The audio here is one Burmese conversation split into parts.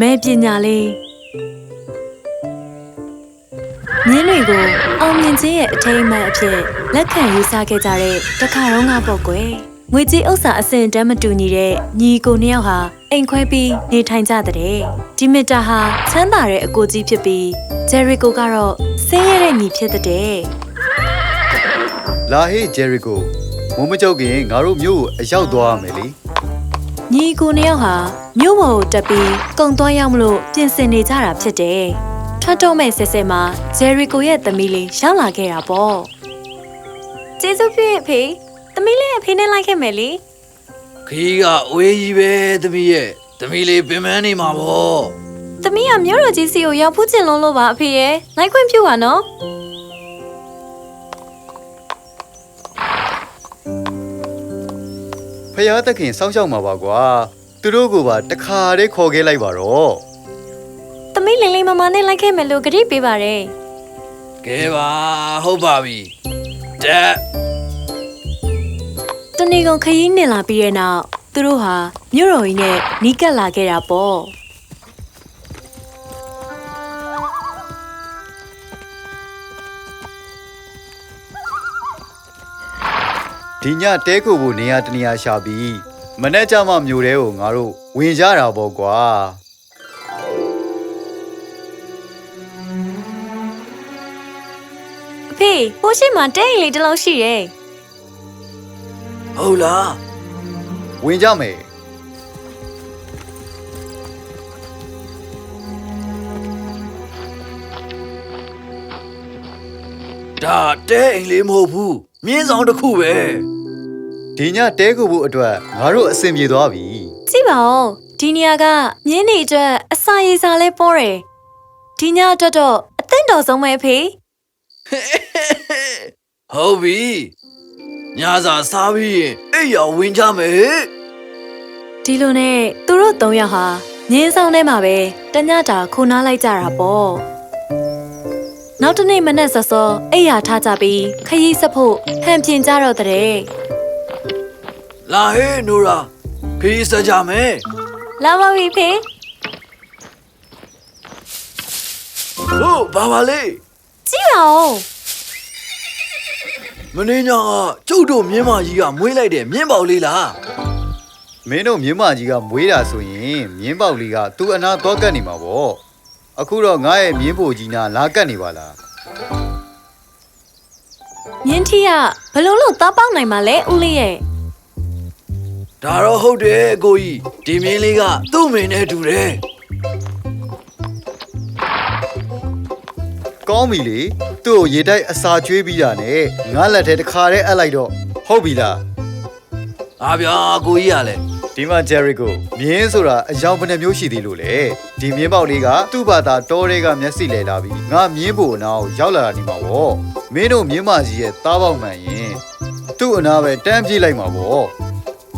မဲပညာလေးမြင်းတွေကိုအောင်မြင်ခြင်းရဲ့အထိမ်းအမှတ်အဖြစ်လက်ခံယူဆခဲ့ကြတဲ့တခါတော့ငါပေါ့ကွယ်ငွေကြေးဥစ္စာအဆင့်တန်းမတူညီတဲ့ညီကိုနှစ်ယောက်ဟာအိမ်ခွဲပြီးနေထိုင်ကြတဲ့ဒီမီတာဟာချမ်းသာတဲ့အကိုကြီးဖြစ်ပြီးဂျယ်ရီကိုကတော့ဆင်းရဲတဲ့ညီဖြစ်တဲ့လာဟေးဂျယ်ရီကိုမုံမကြောက်ခင်ငါတို့မြို့ကိုအရောက်သွားရမယ်လေညီကိုနှစ်ယောက်ဟာမြို့ပေါ်ကိုတက်ပြီးကုံသွားရောက်မလို့ပြင်ဆင်နေကြတာဖြစ်တယ်ထွက်တော့မဲ့ဆဲဆဲမှာဂျယ်ရီကိုရဲ့သမီးလေးရောက်လာခဲ့တာပေါ့ကျေးဇူးပြုရဲ့အဖေသမီးလေးအဖေနဲ့လိုက်ခဲ့မယ်လေခီးကအဝေးကြီးပဲသမီးရဲ့သမီးလေးပင်မနေမှာပေါ့သမီးကမြို့တော်ကြီးစီကိုရောက်ဖို့ချင်လုံးလို့ပါအဖေရဲ့လိုက်ခွင့်ပြုပါနော်ဖယားသခင်စောင့်ရှောက်မှာပါကွာသူတို့ကိုပါတခါတည်းခေါ်ခဲ့လိုက်ပါတော့သမီးလေးလေးမမနဲ့လိုက်ခဲ့မယ်လို့ကတိပေးပါတယ်ကဲပါဟုတ်ပါပြီတက်တနေ့ကုန်ခရီးနေလာပြီးတဲ့နောက်သူတို့ဟာမြို့တော်ကြီးနဲ့နီးကပ်လာခဲ့တာပေါ့ဒီညတဲကိုဖို့နေရာတနေရာရှာပြီးမနေ့ကမှမြို့တဲကိုငါတို့ဝင်ကြတာပေါ့ကွာအဖေဟိုရှိမှတဲအိမ်လေးတစ်လုံးရှိတယ်ဟုတ်လားဝင်ကြမယ်ဒါတဲအိမ်လေးမဟုတ်ဘူးမြင်းဆောင်တစ်ခုပဲဒီညတဲကိုဖို့အတွက်ငါတို့အဆင်ပြေသွားပြီကြည့်ပါဦးဒီနေရာကမြင်းနေအတွက်အစာရေစာလဲပေါ်တယ်ဒီညအတွက်တော့အသင့်တော်ဆုံးပဲဖေဟုတ်ပြီညစာစားပြီးရင်အိပ်ရောဝင်ကြမယ်ဒီလိုနဲ့သူတို့၃ယောက်ဟာငင်းဆောင်ထဲမှာပဲတညတာခိုးနားလိုက်ကြတာပေါ့နောက်တနေ့မနက်စောစောအိပ်ယာထားကြပြီးခရီးဆက်ဖို့ဟန်ပြင်ကြတော့တဲ့လာဟေးနိုရာခရီးဆက်ကြမယ်လာပါပြီဖေဟုတ်ဘာလေးကြည့်ပါဦးမင်းညာကကျုပ်တို့မြင်းမကြီးကမွေးလိုက်တယ်မြင်းပေါက်လေးလားမင်းတို့မြင်းမကြီးကမွေးတာဆိုရင်မြင်းပေါက်လေးကသူ့အနာတော့ကတ်နေမှာပေါ့အခုတော့ငါရဲ့မြင်းဖို့ကြီးနာလာကတ်နေပါလားမြင်းထီးကဘလို့လို့သားပေါက်နိုင်မှာလဲဦးလေးရဲ့ဒါတော့ဟုတ်တယ်ကိုကြီးဒီမြင်းလေးကသူ့မင်းနဲ့တူတယ်ကောင်းပြီလေသူ့ကိုရေတိုက်အစာကျွေးပြီးတာနဲ့ငါလက်ထဲတစ်ခါတည်းအပ်လိုက်တော့ဟုတ်ပြီလားအားဗျာကိုကြီးကလည်းဒီမှာဂျယ်ရီကိုမြင်းဆိုတာအယောင်ဘယ်နှမျိုးရှိသေးလို့လဲဒီမြင်းပေါက်လေးကသူ့ဘာသာတောတွေကမျက်စိလဲလာပြီးငါမြင်းဖို့အနာကိုရောက်လာတာနေမှာပေါ့မင်းတို့မြင်းမကြီးရဲ့သားပေါက်မှန်ရင်သူ့အနာပဲတန်းပြေးလိုက်မှာပေါ့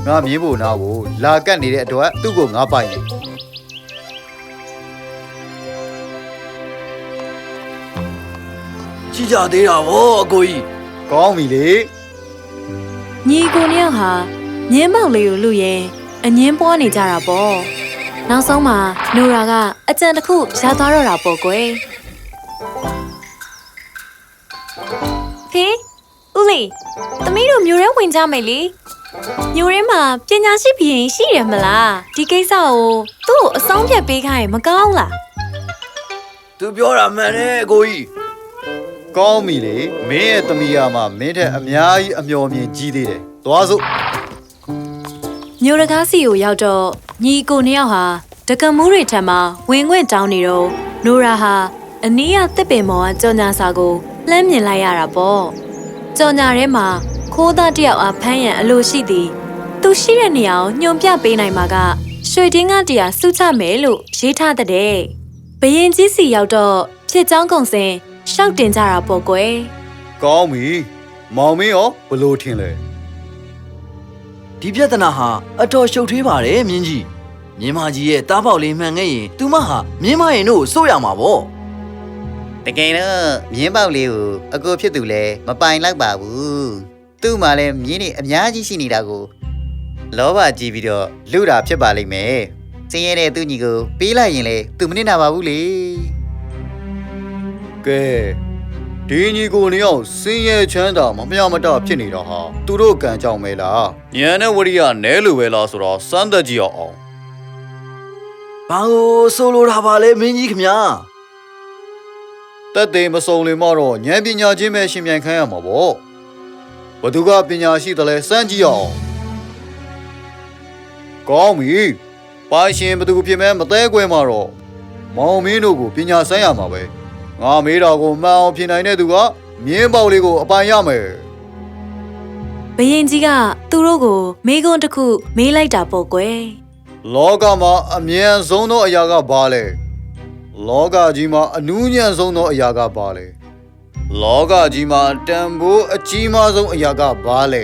ငါမြင်းဖို့အနာကိုလာကတ်နေတဲ့အတွက်သူ့ကိုငါပိုင်တယ်ကြည့်ကြသေးတာဗောအကိုကြီးကောင်းပြီလေညီကိုနှစ်ယောက်ဟာမြင်းပေါက်လေးကိုလူရင်အငင်းပွားနေကြတာပေါ့နောက်ဆုံးမှာနိုရာကအကြံတစ်ခုရသွားတော့တာပေါ့ကွယ်ဖေဦးလေးသမီးတို့မြို့ရဲဝင်ကြမယ်လေမြို့ရဲမှာပညာရှိဘီရင်ရှိတယ်မလားဒီကိစ္စကိုသူ့ကိုအဆုံးဖြတ်ပေးခိုင်းရင်မကောင်းလားသူပြောတာမှန်တယ်အကိုကြီးကောင်းပြီလေမင်းရဲ့သမီးကမှမင်းထက်အများကြီးအမျှော်မြင်ကြီးသေးတယ်သွားစို့မြို့တကားစီကိုရောက်တော့ညီကိုနှစ်ယောက်ဟာတကမူးတွေထံမှာဝင်ခွင့်တောင်းနေတော့နိုရာဟာအနီးရတစ်ပင်ပေါ်ကကြော်ညာစာကိုလှမ်းမြင်လိုက်ရတာပေါ့ကြော်ညာထဲမှာခိုးသားတယောက်အားဖမ်းရန်အလိုရှိသည်သူရှိတဲ့နေရာကိုညွန်ပြပေးနိုင်မှာကရွှေတင်းကတရားစုချမယ်လို့ရေးထားတဲ့ဘရင်ကြီးစီရောက်တော့ဖြစ်ချောင်းကုံစင်ရှောက်တင်ကြတာပေါ့ကွယ်ကောင်းပြီမောင်မင်းရောဘလို့ထင်လဲဒီပြဿနာဟာအတော်ရှုပ်ထွေးပါတယ်မြင်းကြီးမြင်းမကြီးရဲ့တားပေါက်လေးမှန်ခဲ့ရင်သူမဟာမြင်းမရင်တို့ကိုစိုးရမှာပေါ့တကယ်တော့မြင်းပေါက်လေးကိုအကိုဖြစ်သူလဲမပိုင်လိုက်ပါဘူးသူ့မှာလဲမြင်းနေအများကြီးရှိနေတာကိုလောဘကြီးပြီးတော့လူတာဖြစ်ပါလိမ့်မယ် စင်းရဲတဲ့သူ့ညီကိုပေးလိုက်ရင်လေသူမနစ်နာပါဘူးလေ ကဲဒီညီကိုနှစ်ယောက်စင်းရဲချမ်းသာမမျှမတဖြစ်နေတာဟာသူတို့ကံကြောင့်ပဲလားဉာဏ်နဲ့ဝရိယနဲလို့ပဲလားဆိုတော့စမ်းသက်ကြည့်အောင် ဘာကိုဆိုလိုတာပါလဲမင်းကြီးခင်ဗျာ တက်သေးမစုံလင်မတော့ဉာဏ်ပညာချင်းပဲရှင်ပြန်ခိုင်းရမှာပေါ့ဘသူကပညာရှိတယ်လဲစမ်းကြည့်အောင်ကောင်းပြီပိုင်ရှင်ဘသူဖြစ်မဲမသေးခွဲမှာတော့မောင်မင်းတို့ကိုပညာစမ်းရမှာပဲငါမေးတာကိုမှန်အောင်ဖြေနိုင်တဲ့သူကမြင်းပေါက်လေးကိုအပိုင်ရမယ် ဘယင်ကြီးကသူတို့ကိုမေးခွန်းတစ်ခုမေးလိုက်တာပေါ့ကွယ် လောကမှာအမြန်ဆုံးသောအရာကဘာလဲလောကကြီးမှာအနူးညံ့ဆုံးသောအရာကဘာလဲလောကကြီးမှာတန်ဖိုးအကြီးမားဆုံးအရာကဘာလဲ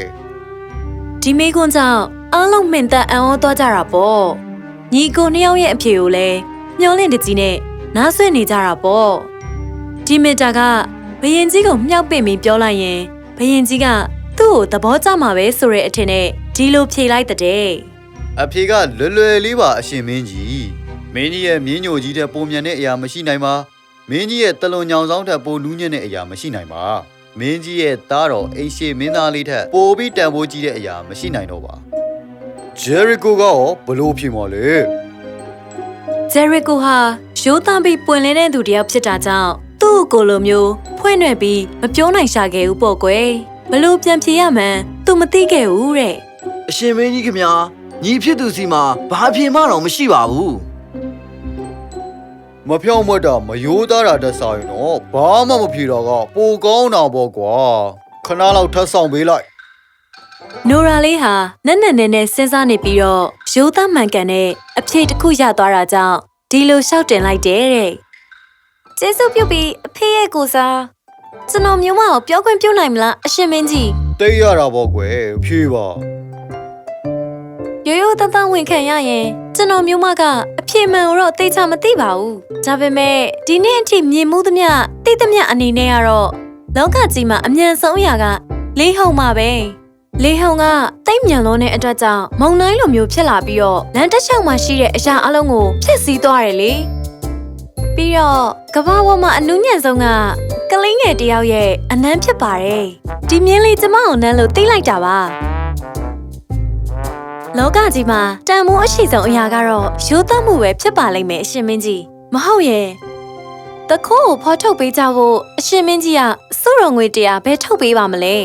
ဒီမေးခွန်းကြောင့်အားလုံးမှင်သက်အံ့ဩသွားကြတာပေါ့ညီကိုနှစ်ယောက်ရဲ့အဖြေကိုလည်းမျောလင့်တကြီးနဲ့နားဆွနေကြတာပေါ့ဒီမီတာကဘယင်ကြီးကိုမြှောက်ပင့်ပြီးပြောလိုက်ရင်ဘယင်ကြီးကသူ့ကိုသဘောကျမှာပဲဆိုတဲ့အထင်နဲ့ဒီလိုဖြေလိုက်တဲ့ အဖြေကလွယ်လွယ်လေးပါအရှင်မင်းကြီးမင်းကြီးရဲ့မြင်းညိုကြီးတဲ့ပုံမြန်တဲ့အရာမရှိနိုင်ပါမင်းကြီးရဲ့တလွန်ညောင်ဆောင်ထက်ပိုနူးညံ့တဲ့အရာမရှိနိုင်ပါမင်းကြီးရဲ့သားတော်အိမ်ရှိမင်းသားလေးထက်ပိုပြီးတန်ဖိုးကြီးတဲ့အရာမရှိနိုင်တော့ပါဂျယ်ရီကိုကရောဘလို့ဖြေမှာလဲ ဂျယ်ရီကိုဟာရိုးသားပြီးပွင့်လင်းတဲ့သူတစ်ယောက်ဖြစ်တာကြောင့်သူ့ကိုယ်လိုမျိုးဖွင့်ရွက်ပြီးမပြောနိုင်ရှာခဲ့ဘူးပေါ့ကွယ်ဘလို့ပြန်ဖြေရမှန်းသူမသိခဲ့ဘူးတဲ့ အရှင်မင်းကြီးခင်ဗျာညီဖြစ်သူစီမှာဘာဖြေမှတော့မရှိပါဘူး မဖြောင်းမွက်တာမယိုးသားတာတက်စားရင်တော့ဘာမှမဖြေတော့ကပိုကောင်းတာပေါ့ကွာခဏလောက်ထပ်ဆောင်ပေးလိုက် နိုရာလေးဟာနဲ့စဉ်းစားနေပြီးတော့ရိုးသားမှန်ကန်တဲ့အဖြေတစ်ခုရသွားတာကြောင့်ဒီလိုရှောက်တင်လိုက်တယ်တဲ့ကျေးဇူးပြုပြီးအဖေရဲ့ကိုစားကျွန်တော်မျိုးမကိုပြောခွင့်ပြုနိုင်မလားအရှင်မင်းကြီး တိတ်ရတာပေါ့ကွယ်ဖြေပါ ရိုးရိုးသားသားဝင်ခံရရင်ကျွန်တော်မျိုးမကအဖြေမှန်ကိုတော့သိချမသိပါဘူးဒါပေမဲ့ဒီနေ့အထိမြင်မှုသမျှသိသမျှအနေနဲ့ကတော့လောကကြီးမှာအမြန်ဆုံးအရာကလေးဟုံပါပဲလေးဟုံကတိတ်မြန်လုံးတဲ့အတွက်ကြောင့်မုံတိုင်းလိုမျိုးဖြစ်လာပြီးတော့လမ်းတစ်လျှောက်မှာရှိတဲ့အရာအလုံးကိုဖျက်ဆီးသွားတယ်လေပြီးတော့ကမ္ဘာပေါ်မှာအနုညံ့ဆုံးကကလေးငယ်တယောက်ရဲ့အနမ်းဖြစ်ပါတယ်ဒီမြင်းလေးကျမကိုနမ်းလို့သိလိုက်တာပါလောကကြီးမှာတန်မိုးအရှိဆုံးအရာကတော့ရိုးသားမှုပဲဖြစ်ပါလိမ့်မယ်အရှင်မင်းကြီးမဟုတ်ရဲ့တခိုးကိုဖော်ထုတ်ပေးကြဖို့အရှင်မင်းကြီးကစုရုံငွေတရားဘယ်ထုတ်ပေးပါမလဲ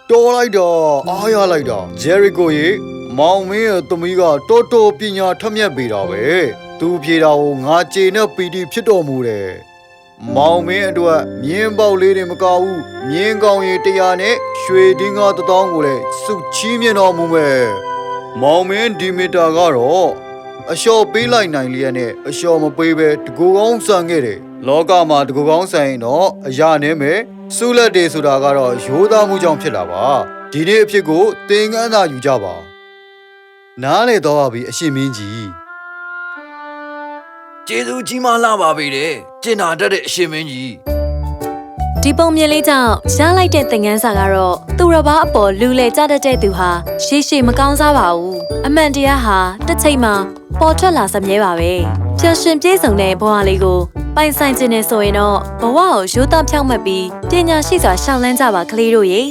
တော်လိုက်တော့အားရလိုက်တော့ဂျယ်ရီကိုရေမောင်မင်းရဲ့သမီးကတော်တော်ပညာထက်မြက်ပေတာပဲသူဖြေတာကိုငါကြေနဲ့ပီတီဖြစ်တော်မူတယ်မောင်မင်းအတွက်မြင်းပေါက်လေးတွေမကဘူးမြင်းကောင်းရီ100နဲ့ရွှေဒင်းကား1000ကိုလည်းစုချီးမြှင့်တော်မူမယ်မောင်မင်းဒီမီတာကတော့အလျှော်ပေးလိုက်နိုင်လျက်နဲ့အလျှော်မပေးပဲတကူကောင်းဆန်ခဲ့တယ်လောကမှာတကူကောင်းဆန်ရင်တော့အရာနဲ့မယ်ဆုလက်တွေဆိုတာကတော့ရိုးသားမှုကြောင့်ဖြစ်လာပါဒီနေ့အဖြစ်ကိုသင်ခန်းသာယူကြပါနားလေတော့ပါပြီအရှင်မင်းကြီး ကျေးဇူးကြီးမားလာပါပေတယ်ကျင်နာတတ်တဲ့အရှင်မင်းကြီး ဒီပုံမြင်လေးကြောင့်ရလိုက်တဲ့သင်ခန်းစာကတော့သူတစ်ပါးအပေါ်လူလေကြတတ်တဲ့သူဟာရှေ့မကောင်းစားပါဘူးအမှန်တရားဟာတစ်ချိန်မှာပေါ်ထွက်လာစမြဲပါပဲပျော်ရွှင်ပြေးစုံတဲ့ဘဝလေးကိုပိုင်ဆိုင်ခြင်းနဲ့ဆိုရင်တော့ဘဝကိုရိုးသားဖြောင့်မတ်ပြီးပညာရှိစွာရှောက်လန်းကြပါကလေးတို့ရေ